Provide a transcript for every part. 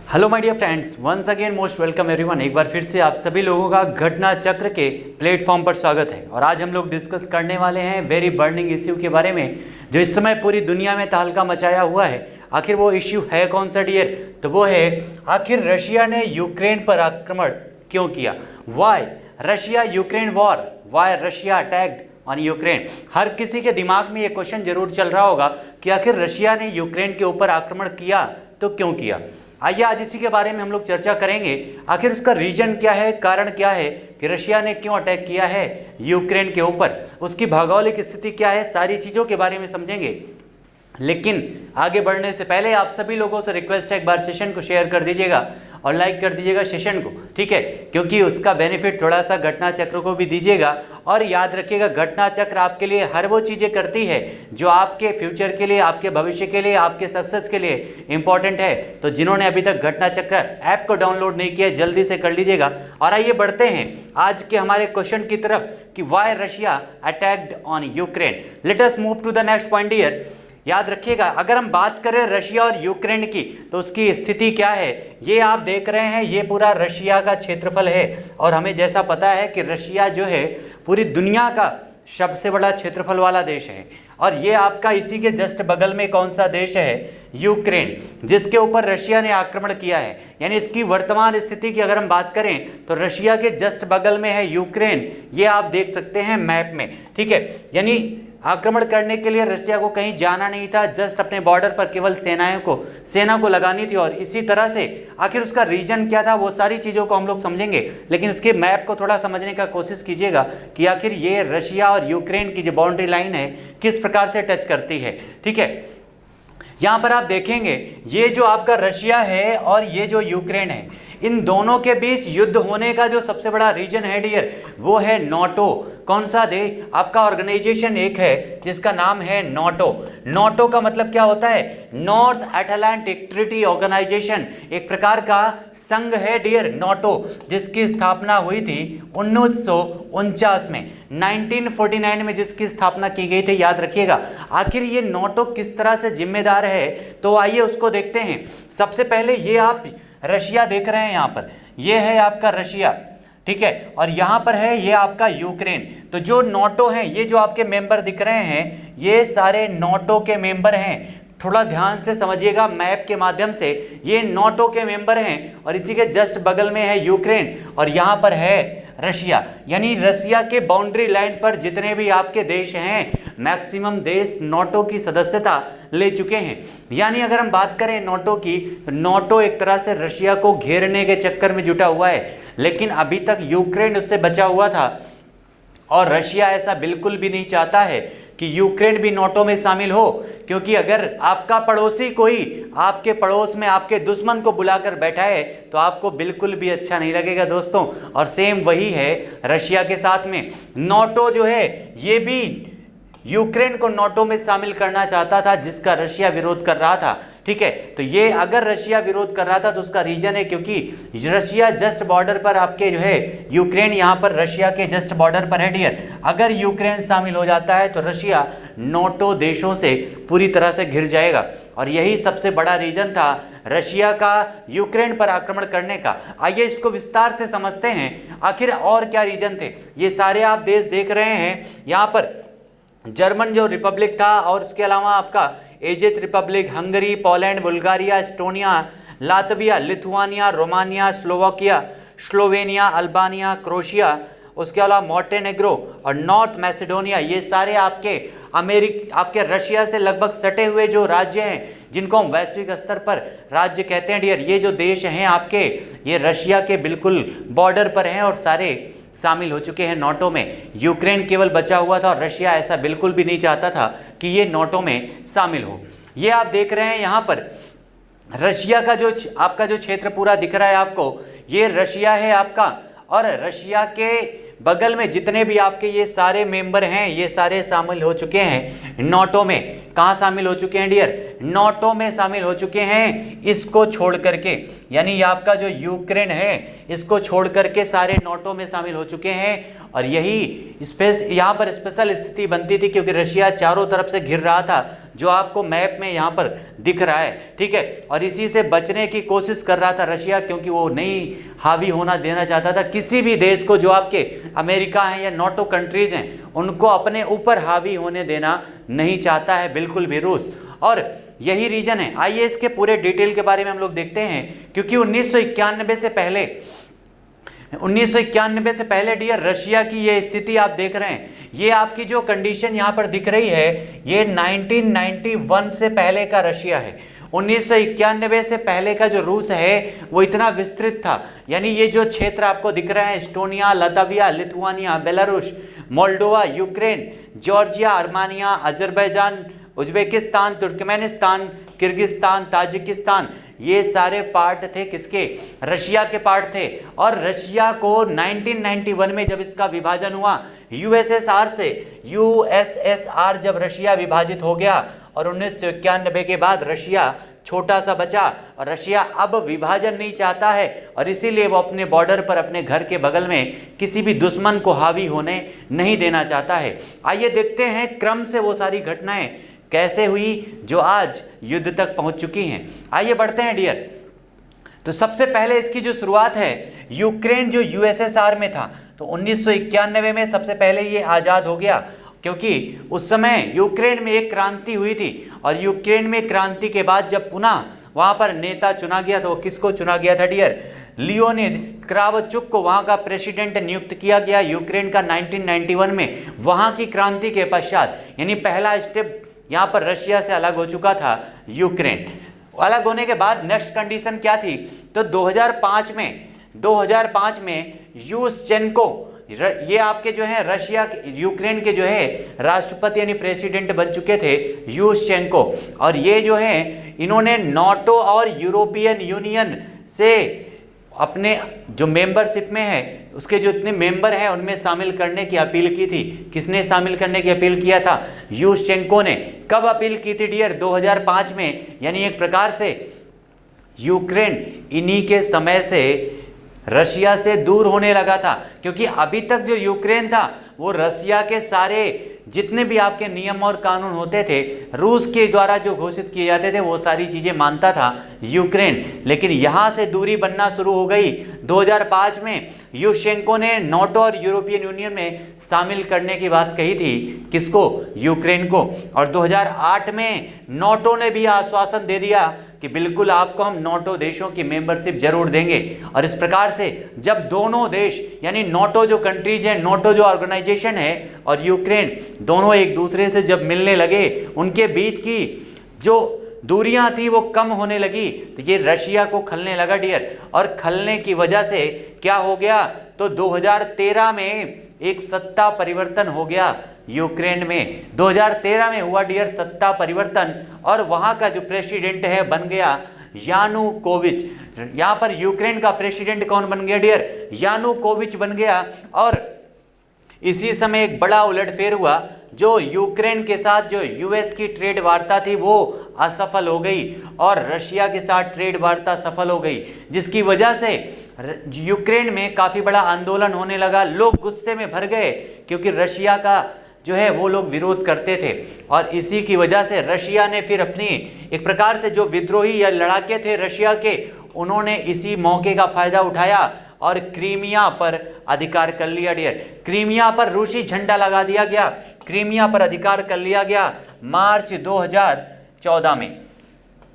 Hello my dear friends, once again most welcome everyone. एक बार फिर से आप सभी लोगों का घटना चक्र के प्लेटफॉर्म पर स्वागत है। और आज हम लोग डिस्कस करने वाले हैं वेरी बर्निंग इश्यू के बारे में, जो इस समय पूरी दुनिया में तहलका मचाया हुआ है। आखिर वो इश्यू है कौन सा डियर? तो वो है आखिर रशिया ने यूक्रेन पर आक्रमण क्यों किया। Why Russia Ukraine war, why Russia attacked on Ukraine. हर किसी के दिमाग में ये क्वेश्चन जरूर चल रहा होगा कि आखिर रशिया ने यूक्रेन के ऊपर आक्रमण किया तो क्यों किया। आइए आज इसी के बारे में हम लोग चर्चा करेंगे। आखिर उसका रीजन क्या है, कारण क्या है कि रशिया ने क्यों अटैक किया है यूक्रेन के ऊपर, उसकी भौगोलिक स्थिति क्या है, सारी चीज़ों के बारे में समझेंगे। लेकिन आगे बढ़ने से पहले आप सभी लोगों से रिक्वेस्ट है, एक बार सेशन को शेयर कर दीजिएगा और लाइक कर दीजिएगा सेशन को, ठीक है, क्योंकि उसका बेनिफिट थोड़ा सा घटना चक्र को भी दीजिएगा। और याद रखिएगा, घटना चक्र आपके लिए हर वो चीज़ें करती है जो आपके फ्यूचर के लिए, आपके भविष्य के लिए, आपके सक्सेस के लिए इंपॉर्टेंट है। तो जिन्होंने अभी तक घटना चक्र ऐप को डाउनलोड नहीं किया, जल्दी से कर लीजिएगा। और आइए बढ़ते हैं आज के हमारे क्वेश्चन की तरफ कि why Russia attacked on Ukraine. Let us move to the next point here. याद रखिएगा, अगर हम बात करें रशिया और यूक्रेन की तो उसकी स्थिति क्या है। ये आप देख रहे हैं, ये पूरा रशिया का क्षेत्रफल है। और हमें जैसा पता है कि रशिया जो है पूरी दुनिया का सबसे बड़ा क्षेत्रफल वाला देश है। और ये आपका इसी के जस्ट बगल में कौन सा देश है? यूक्रेन, जिसके ऊपर रशिया ने आक्रमण किया है। यानी इसकी वर्तमान स्थिति की अगर हम बात करें तो रशिया के जस्ट बगल में है यूक्रेन। ये आप देख सकते हैं मैप में, ठीक है। यानी आक्रमण करने के लिए रशिया को कहीं जाना नहीं था, जस्ट अपने बॉर्डर पर केवल सेना को लगानी थी। और इसी तरह से आखिर उसका रीजन क्या था, वो सारी चीज़ों को हम लोग समझेंगे। लेकिन उसके मैप को थोड़ा समझने का कोशिश कीजिएगा कि आखिर ये रशिया और यूक्रेन की जो बाउंड्री लाइन है किस प्रकार से टच करती है, ठीक है। यहाँ पर आप देखेंगे, ये जो आपका रशिया है और ये जो यूक्रेन है, इन दोनों के बीच युद्ध होने का जो सबसे बड़ा रीजन है डियर, वो है नाटो। कौन सा दे? आपका ऑर्गेनाइजेशन एक है जिसका नाम है नाटो। नाटो का मतलब क्या होता है? नॉर्थ अटलांटिक ट्रीटी ऑर्गेनाइजेशन, एक प्रकार का संघ है डियर नाटो, जिसकी स्थापना हुई थी 1949 में, 1949 में जिसकी स्थापना की गई थी। याद रखिएगा, आखिर ये नाटो किस तरह से जिम्मेदार है, तो आइए उसको देखते हैं। सबसे पहले ये आप रशिया देख रहे हैं, यहाँ पर ये है आपका रशिया, ठीक है, और यहाँ पर है ये आपका यूक्रेन। तो जो नाटो हैं, ये जो आपके मेंबर दिख रहे हैं, ये सारे नाटो के मेंबर हैं। थोड़ा ध्यान से समझिएगा मैप के माध्यम से, ये नाटो के मेंबर हैं और इसी के जस्ट बगल में है यूक्रेन और यहाँ पर है रशिया। यानी रशिया के बाउंड्री लाइन पर जितने भी आपके देश हैं, मैक्सिमम देश नाटो की सदस्यता ले चुके हैं। यानी अगर हम बात करें नाटो की, तो नाटो एक तरह से रशिया को घेरने के चक्कर में जुटा हुआ है। लेकिन अभी तक यूक्रेन उससे बचा हुआ था और रशिया ऐसा बिल्कुल भी नहीं चाहता है कि यूक्रेन भी नाटो में शामिल हो, क्योंकि अगर आपका पड़ोसी कोई आपके पड़ोस में आपके दुश्मन को बुलाकर बैठा है तो आपको बिल्कुल भी अच्छा नहीं लगेगा दोस्तों। और सेम वही है रशिया के साथ में। नाटो जो है ये भी यूक्रेन को नाटो में शामिल करना चाहता था, जिसका रशिया विरोध कर रहा था, ठीक है। तो ये अगर रशिया विरोध कर रहा था तो उसका रीजन है क्योंकि रशिया जस्ट बॉर्डर पर आपके जो है यूक्रेन यहाँ पर रशिया के जस्ट बॉर्डर पर है डियर। अगर यूक्रेन शामिल हो जाता है तो रशिया नाटो देशों से पूरी तरह से घिर जाएगा। और यही सबसे बड़ा रीजन था रशिया का यूक्रेन पर आक्रमण करने का। आइए इसको विस्तार से समझते हैं, आखिर और क्या रीजन थे। ये सारे आप देश देख रहे हैं, यहाँ पर जर्मन जो रिपब्लिक था और इसके अलावा आपका Czech Republic, Hungary, Poland, Bulgaria, Estonia, Latvia, Lithuania, Romania, Slovakia, Slovenia, Albania, Croatia, उसके अलावा मोंटेनेग्रो और नॉर्थ मैसेडोनिया, ये सारे आपके रशिया से लगभग सटे हुए जो राज्य हैं, जिनको हम वैश्विक स्तर पर राज्य कहते हैं डियर। ये जो देश हैं आपके, ये रशिया के बिल्कुल बॉर्डर पर हैं और सारे शामिल हो चुके हैं नाटो में। यूक्रेन केवल बचा हुआ था और रशिया ऐसा बिल्कुल भी नहीं चाहता था कि ये नाटो में शामिल हो। ये आप देख रहे हैं यहाँ पर रशिया का जो आपका जो क्षेत्र पूरा दिख रहा है आपको, ये रशिया है आपका। और रशिया के बगल में जितने भी आपके ये सारे मेंबर हैं, ये सारे शामिल हो चुके हैं नाटो में। कहाँ शामिल हो चुके हैं डियर? नाटो में शामिल हो चुके हैं, इसको छोड़ करके। यानी ये आपका जो यूक्रेन है, इसको छोड़ करके सारे नाटो में शामिल हो चुके हैं। और यही यहाँ पर स्पेशल स्थिति बनती थी क्योंकि रशिया चारों तरफ से घिर रहा था जो आपको मैप में यहाँ पर दिख रहा है, ठीक है। और इसी से बचने की कोशिश कर रहा था रशिया, क्योंकि वो नहीं हावी होना देना चाहता था किसी भी देश को, जो आपके अमेरिका हैं या नाटो कंट्रीज हैं, उनको अपने ऊपर हावी होने देना नहीं चाहता है बिल्कुल भी रूस। और यही रीजन है। आइए इसके पूरे डिटेल के बारे में हम लोग देखते हैं, क्योंकि 1991 से पहले डियर रशिया की ये स्थिति आप देख रहे हैं, ये आपकी जो कंडीशन यहाँ पर दिख रही है, ये 1991 से पहले का रशिया है। 1991 से पहले का जो रूस है वो इतना विस्तृत था, यानी ये जो क्षेत्र आपको दिख रहा है, Estonia, Latvia, Lithuania, Belarus, Moldova, Ukraine, Georgia, Armenia, Azerbaijan, Uzbekistan, Turkmenistan, Kyrgyzstan, Tajikistan, ये सारे पार्ट थे किसके? रशिया के पार्ट थे। और रशिया को 1991 में जब इसका विभाजन हुआ यूएसएसआर से, यूएसएसआर जब रशिया विभाजित हो गया और 1991 के बाद रशिया छोटा सा बचा, और रशिया अब विभाजन नहीं चाहता है, और इसीलिए वो अपने बॉर्डर पर अपने घर के बगल में किसी भी दुश्मन को हावी होने नहीं देना चाहता है। आइए देखते हैं क्रम से वो सारी घटनाएं कैसे हुई जो आज युद्ध तक पहुंच चुकी हैं। आइए बढ़ते हैं डियर। तो सबसे पहले इसकी जो शुरुआत है, यूक्रेन जो यूएसएसआर में था, तो 1991 में सबसे पहले ये आज़ाद हो गया, क्योंकि उस समय यूक्रेन में एक क्रांति हुई थी। और यूक्रेन में क्रांति के बाद जब पुनः वहाँ पर नेता चुना गया, तो किसको चुना गया था डियर? लियोनिद क्रावचुक को वहाँ का प्रेसिडेंट नियुक्त किया गया यूक्रेन का 1991 में। वहाँ की क्रांति के पश्चात, यानी पहला स्टेप यहाँ पर रशिया से अलग हो चुका था यूक्रेन। अलग होने के बाद नेक्स्ट कंडीशन क्या थी? तो 2005 में यूशचेंको, ये आपके जो है रशिया यूक्रेन के जो है राष्ट्रपति यानी प्रेसिडेंट बन चुके थे यूशचेंको। और ये जो है इन्होंने नाटो और यूरोपियन यूनियन से अपने जो मेंबरशिप में है, उसके जो इतने मेंबर हैं उनमें शामिल करने की अपील की थी। किसने शामिल करने की अपील किया था? यूशचेंको ने। कब अपील की थी डियर? 2005 में। यानी एक प्रकार से यूक्रेन इन्हीं के समय से रशिया से दूर होने लगा था, क्योंकि अभी तक जो यूक्रेन था वो रशिया के सारे जितने भी आपके नियम और कानून होते थे, रूस के द्वारा जो घोषित किए जाते थे, वो सारी चीज़ें मानता था यूक्रेन। लेकिन यहाँ से दूरी बनना शुरू हो गई 2005 में। यूशचेंको ने नाटो और यूरोपियन यूनियन में शामिल करने की बात कही थी। किसको? यूक्रेन को। और 2008 में नाटो ने भी आश्वासन दे दिया कि बिल्कुल आपको हम नाटो देशों की मेंबरशिप जरूर देंगे। और इस प्रकार से जब दोनों देश, यानी नाटो जो कंट्रीज हैं, नाटो जो ऑर्गेनाइजेशन है और यूक्रेन, दोनों एक दूसरे से जब मिलने लगे, उनके बीच की जो दूरियां थी वो कम होने लगी, तो ये रशिया को खलने लगा डियर। और खलने की वजह से क्या हो गया? तो 2013 में एक सत्ता परिवर्तन हो गया यूक्रेन में। 2013 में हुआ डियर सत्ता परिवर्तन, और वहां का जो प्रेसिडेंट है बन गया यानुकोविच। यहां पर यूक्रेन का प्रेसिडेंट कौन बन गया डियर? यानुकोविच बन गया। और इसी समय एक बड़ा उलटफेर हुआ, जो यूक्रेन के साथ जो यूएस की ट्रेड वार्ता थी वो असफल हो गई, और रशिया के साथ ट्रेड वार्ता सफल हो गई, जिसकी वजह से यूक्रेन में काफ़ी बड़ा आंदोलन होने लगा। लोग गुस्से में भर गए, क्योंकि रशिया का जो है वो लोग विरोध करते थे। और इसी की वजह से रशिया ने फिर अपनी एक प्रकार से जो विद्रोही या लड़ाके थे रशिया के, उन्होंने इसी मौके का फ़ायदा उठाया और क्रीमिया पर अधिकार कर लिया डियर। क्रीमिया पर रूसी झंडा लगा दिया गया, क्रीमिया पर अधिकार कर लिया गया मार्च 2014 में।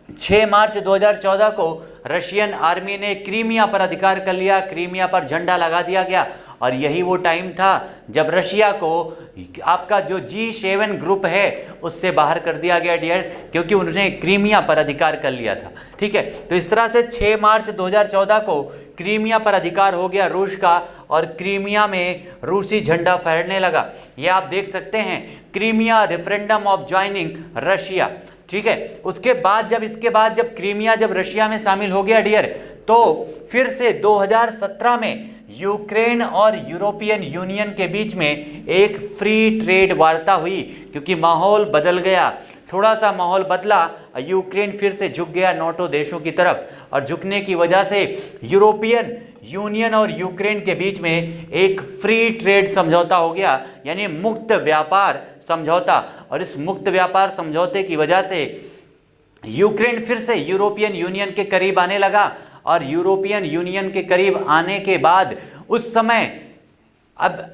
6 मार्च 2014 को रशियन आर्मी ने क्रीमिया पर अधिकार कर लिया, क्रीमिया पर झंडा लगा दिया गया। और यही वो टाइम था जब रशिया को आपका जो G7 ग्रुप है उससे बाहर कर दिया गया डियर, क्योंकि उन्होंने क्रीमिया पर अधिकार कर लिया था। ठीक है, तो इस तरह से 6 मार्च 2014 को क्रीमिया पर अधिकार हो गया रूस का, और क्रीमिया में रूसी झंडा फहरने लगा। ये आप देख सकते हैं, Crimea referendum of joining Russia. ठीक है, उसके बाद इसके बाद जब क्रीमिया जब रशिया में शामिल हो गया डियर, तो फिर से 2017 में यूक्रेन और यूरोपियन यूनियन के बीच में एक फ्री ट्रेड वार्ता हुई, क्योंकि माहौल बदल गया। थोड़ा सा माहौल बदला, यूक्रेन फिर से झुक गया नाटो देशों की तरफ, और झुकने की वजह से यूरोपियन यूनियन और यूक्रेन के बीच में एक फ्री ट्रेड समझौता हो गया, यानी मुक्त व्यापार समझौता। और इस मुक्त व्यापार समझौते की वजह से यूक्रेन फिर से यूरोपियन यूनियन के करीब आने लगा। और यूरोपियन यूनियन के करीब आने के बाद उस समय, अब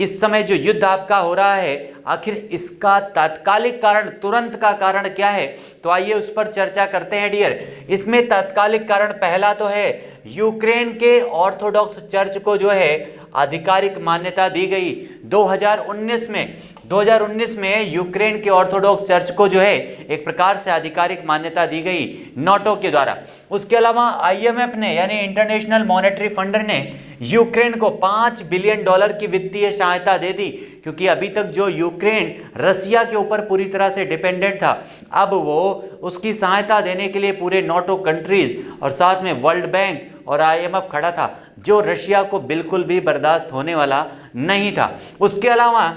इस समय जो युद्ध आपका हो रहा है, आखिर इसका तात्कालिक कारण, तुरंत का कारण क्या है, तो आइए उस पर चर्चा करते हैं डियर। इसमें तात्कालिक कारण पहला तो है यूक्रेन के ऑर्थोडॉक्स चर्च को जो है आधिकारिक मान्यता दी गई 2019 में। 2019 में यूक्रेन के ऑर्थोडॉक्स चर्च को जो है एक प्रकार से आधिकारिक मान्यता दी गई नाटो के द्वारा। उसके अलावा आईएमएफ ने, यानी इंटरनेशनल मॉनेटरी फंड ने यूक्रेन को $5 बिलियन की वित्तीय सहायता दे दी, क्योंकि अभी तक जो यूक्रेन रसिया के ऊपर पूरी तरह से डिपेंडेंट था, अब वो उसकी सहायता देने के लिए पूरे नाटो कंट्रीज और साथ में वर्ल्ड बैंक और आईएमएफ खड़ा था, जो रशिया को बिल्कुल भी बर्दाश्त होने वाला नहीं था। उसके अलावा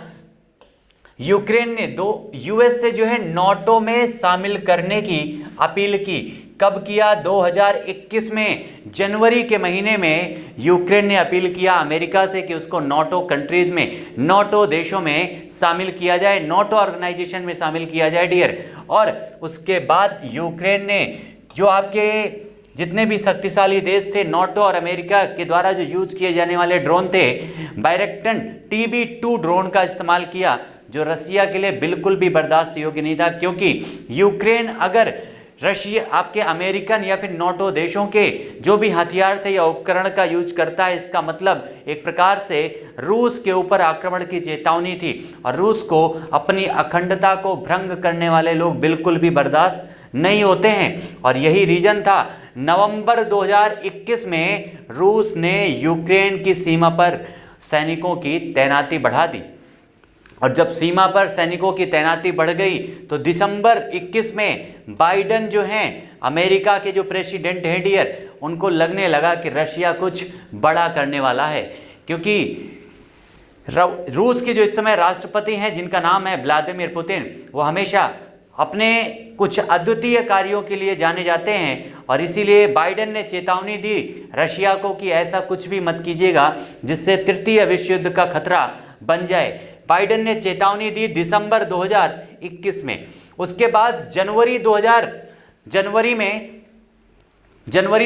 यूक्रेन ने यूएस से जो है नाटो में शामिल करने की अपील की। कब किया? 2021 में जनवरी के महीने में यूक्रेन ने अपील किया अमेरिका से कि उसको नाटो कंट्रीज में, नाटो देशों में शामिल किया जाए, नाटो ऑर्गेनाइजेशन में शामिल किया जाए डियर। और उसके बाद यूक्रेन ने जो आपके जितने भी शक्तिशाली देश थे नाटो और अमेरिका के द्वारा जो यूज किए जाने वाले ड्रोन थे, बैरक्टन TB2 ड्रोन का इस्तेमाल किया, जो रसिया के लिए बिल्कुल भी बर्दाश्त योग्य नहीं था। क्योंकि यूक्रेन अगर रशिया, आपके अमेरिकन या फिर नाटो देशों के जो भी हथियार थे या उपकरण का यूज करता है, इसका मतलब एक प्रकार से रूस के ऊपर आक्रमण की चेतावनी थी। और रूस को अपनी अखंडता को भंग करने वाले लोग बिल्कुल भी बर्दाश्त नहीं होते हैं। और यही रीजन था, नवंबर 2021 में रूस ने यूक्रेन की सीमा पर सैनिकों की तैनाती बढ़ा दी। और जब सीमा पर सैनिकों की तैनाती बढ़ गई तो दिसंबर 21 में बाइडन जो हैं, अमेरिका के जो प्रेसिडेंट हैं डियर, उनको लगने लगा कि रशिया कुछ बड़ा करने वाला है। क्योंकि रूस के जो इस समय राष्ट्रपति हैं, जिनका नाम है व्लादिमीर पुतिन, वो हमेशा अपने कुछ अद्वितीय कार्यों के लिए जाने जाते हैं। और इसीलिए बाइडन ने चेतावनी दी रशिया को कि ऐसा कुछ भी मत कीजिएगा जिससे तृतीय विश्व युद्ध का खतरा बन जाए। बाइडन ने चेतावनी दी दिसंबर 2021 में। उसके बाद जनवरी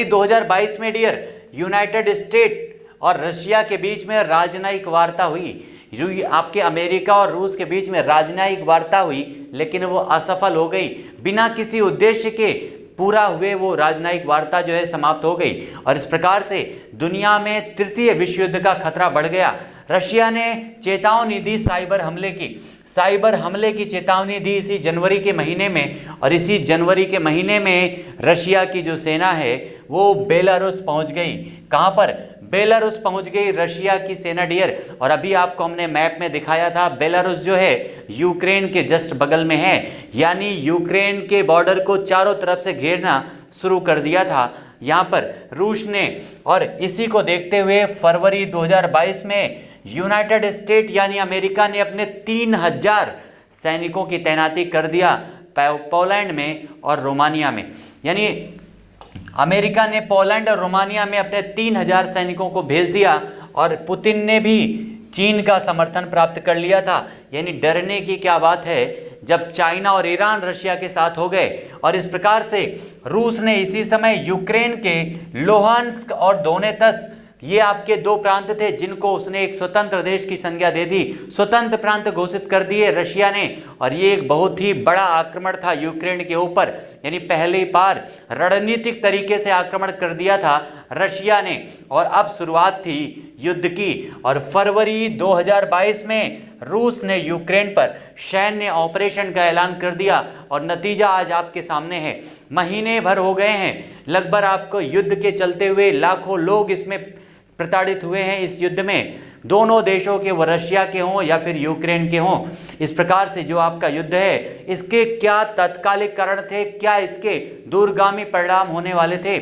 2022 में डियर, यूनाइटेड स्टेट और रशिया के बीच में राजनयिक वार्ता हुई। आपके अमेरिका और रूस के बीच में राजनयिक वार्ता हुई, लेकिन वो असफल हो गई। बिना किसी उद्देश्य के पूरा हुए वो राजनयिक वार्ता जो है समाप्त हो गई। और इस प्रकार से दुनिया में तृतीय विश्व युद्ध का खतरा बढ़ गया। रशिया ने चेतावनी दी साइबर हमले की चेतावनी दी इसी जनवरी के महीने में। और इसी जनवरी के महीने में रशिया की जो सेना है वो बेलारूस पहुंच गई। कहां पर? बेलारूस पहुंच गई रशिया की सेना डियर। और अभी आपको हमने मैप में दिखाया था, बेलारूस जो है यूक्रेन के जस्ट बगल में है, यानी यूक्रेन के बॉर्डर को चारों तरफ से घेरना शुरू कर दिया था यहाँ पर रूस ने। और इसी को देखते हुए फरवरी 2022 में यूनाइटेड स्टेट यानी अमेरिका ने अपने 3000 सैनिकों की तैनाती कर दिया पोलैंड में और रोमानिया में। यानी अमेरिका ने पोलैंड और रोमानिया में अपने 3000 सैनिकों को भेज दिया। और पुतिन ने भी चीन का समर्थन प्राप्त कर लिया था। यानी डरने की क्या बात है जब चाइना और ईरान रशिया के साथ हो गए। और इस प्रकार से रूस ने इसी समय यूक्रेन के लोहांस्क और दोनेत्स्क, ये आपके दो प्रांत थे जिनको उसने एक स्वतंत्र देश की संज्ञा दे दी, स्वतंत्र प्रांत घोषित कर दिए रशिया ने। और ये एक बहुत ही बड़ा आक्रमण था यूक्रेन के ऊपर। यानी पहली बार रणनीतिक तरीके से आक्रमण कर दिया था रशिया ने। और अब शुरुआत थी युद्ध की। और फरवरी 2022 में रूस ने यूक्रेन पर सैन्य ऑपरेशन का ऐलान कर दिया। और नतीजा आज आपके सामने है। महीने भर हो गए हैं लगभग आपको युद्ध के चलते हुए, लाखों लोग इसमें प्रताड़ित हुए हैं इस युद्ध में, दोनों देशों के, वो रशिया के हों या फिर यूक्रेन के हों। इस प्रकार से जो आपका युद्ध है, इसके क्या तात्कालिक कारण थे, क्या इसके दूरगामी परिणाम होने वाले थे,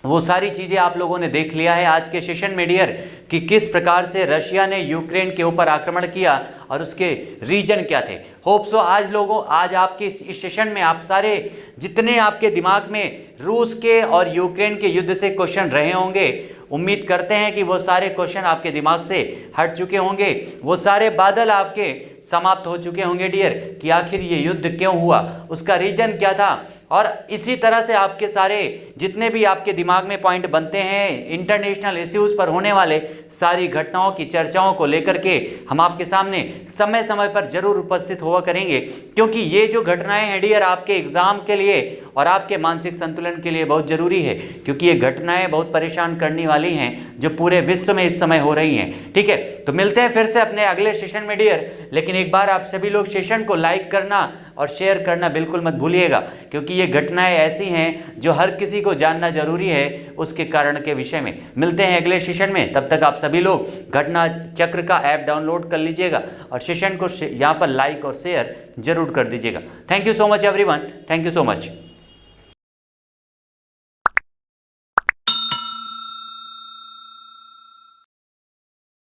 वो सारी चीज़ें आप लोगों ने देख लिया है आज के सेशन में डियर, कि किस प्रकार से रशिया ने यूक्रेन के ऊपर आक्रमण किया और उसके रीजन क्या थे। होप सो आज आपके इस सेशन में आप सारे जितने आपके दिमाग में रूस के और यूक्रेन के युद्ध से क्वेश्चन रहे होंगे, उम्मीद करते हैं कि वो सारे क्वेश्चन आपके दिमाग से हट चुके होंगे, वो सारे बादल आपके समाप्त हो चुके होंगे डियर, कि आखिर ये युद्ध क्यों हुआ, उसका रीजन क्या था। और इसी तरह से आपके सारे जितने भी आपके दिमाग में पॉइंट बनते हैं इंटरनेशनल इश्यूज पर होने वाले सारी घटनाओं की चर्चाओं को लेकर के हम आपके सामने समय समय पर जरूर उपस्थित हुआ करेंगे, क्योंकि ये जो घटनाएं हैं डियर आपके एग्जाम के लिए और आपके मानसिक संतुलन के लिए बहुत जरूरी है, क्योंकि ये घटनाएं बहुत परेशान करने वाली हैं जो पूरे विश्व में इस समय हो रही हैं। ठीक है, तो मिलते हैं फिर से अपने अगले सेशन में डियर, लेकिन एक बार आप सभी लोग सेशन को लाइक करना और शेयर करना बिल्कुल मत भूलिएगा, क्योंकि ये घटनाएं ऐसी हैं जो हर किसी को जानना जरूरी है उसके कारण के विषय में। मिलते हैं अगले सेशन में, तब तक आप सभी लोग घटना चक्र का ऐप डाउनलोड कर लीजिएगा और सेशन को यहाँ पर लाइक और शेयर जरूर कर दीजिएगा। Thank you so much everyone, thank you so much.